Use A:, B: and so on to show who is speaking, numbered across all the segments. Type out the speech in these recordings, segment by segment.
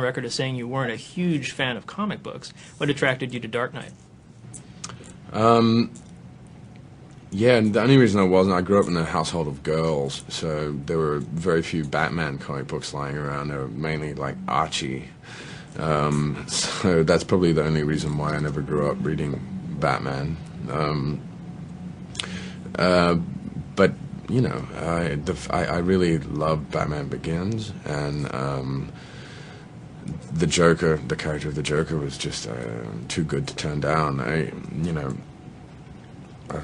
A: record as saying you weren't a huge fan of comic books. What attracted you to Dark Knight?
B: Yeah, and the only reason I wasn't, I grew up in a household of girls, so there were very few Batman comic books lying around. They were mainly like Archie. So that's probably the only reason why I never grew up reading Batman. But you know, I really loved Batman Begins, and the Joker, the character of the Joker, was just too good to turn down. You know,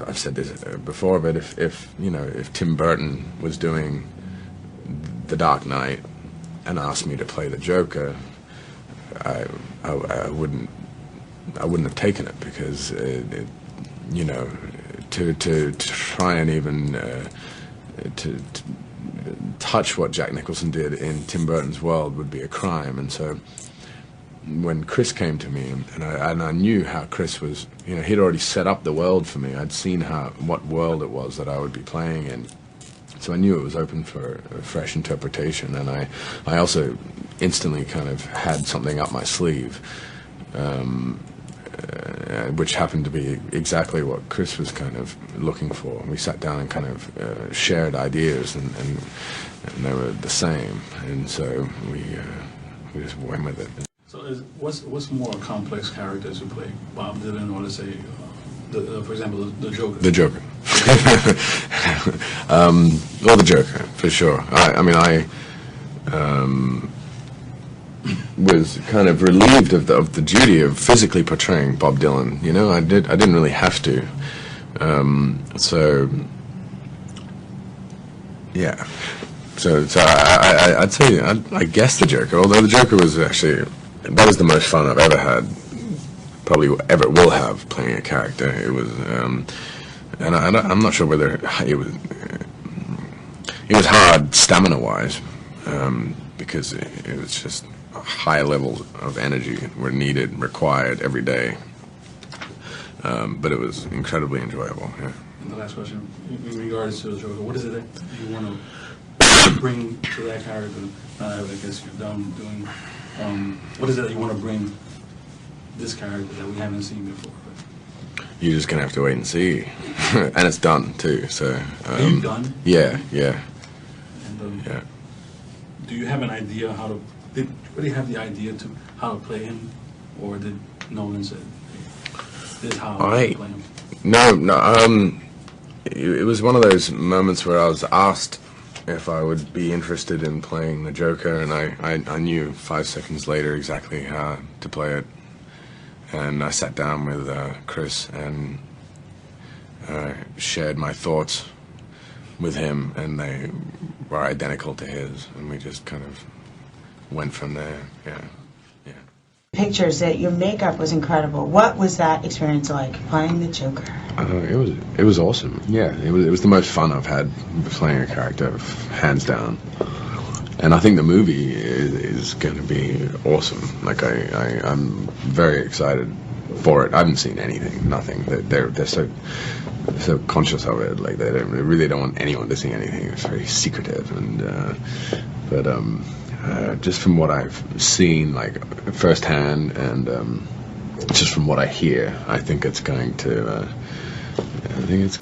B: I've said this before, but if you know, if Tim Burton was doing The Dark Knight and asked me to play the Joker, I wouldn't have taken it, because you know, to try and even to touch what Jack Nicholson did in Tim Burton's world would be a crime. And so when Chris came to me, and I knew how Chris was, you know, he'd already set up the world for me. I'd seen what world it was that I would be playing in, so I knew it was open for a fresh interpretation. And I also instantly kind of had something up my sleeve, which happened to be exactly what Chris was kind of looking for. We sat down and kind of shared ideas, and they were the same, and so we just went with it.
C: So what's more complex characters to play, Bob Dylan, or let's say, for example, the Joker? The Joker.
B: Well, the Joker, for sure. I mean, I was kind of relieved of the duty of physically portraying Bob Dylan. You know, I didn't really have to. So yeah. So I'd say I guess the Joker. Although the Joker was actually, that was the most fun I've ever had, probably ever will have, playing a character. It was, and I'm not sure whether it was hard stamina-wise, because it was just high levels of energy were required every day. But it was incredibly enjoyable. Yeah.
C: And the last question, in regards to the Joker, what is it that you want to bring to that character? I guess you're done doing. What is it that you want to bring this character that we haven't seen before?
B: You're just gonna have to wait and see, and it's done too. So.
C: Are you done?
B: Yeah, yeah.
C: And,
B: yeah.
C: Do you have an idea how to? Did you really have the idea to how to play him, or did Nolan say, "This is how I play him"?
B: No. It was one of those moments where I was asked if I would be interested in playing the Joker, and I knew 5 seconds later exactly how to play it. And I sat down with Chris and shared my thoughts with him, and they were identical to his, and we just kind of went from there. Yeah.
D: Pictures that your makeup was incredible. What was that experience like, playing the Joker?
B: It was awesome. Yeah, it was the most fun I've had playing a character, hands down. And I think the movie is going to be awesome. Like I'm very excited for it. I haven't seen anything, nothing. They're so conscious of it. Like they really don't want anyone to see anything. It's very secretive, and just from what I've seen, like firsthand, and just from what I hear, I think it's going to. I think it's.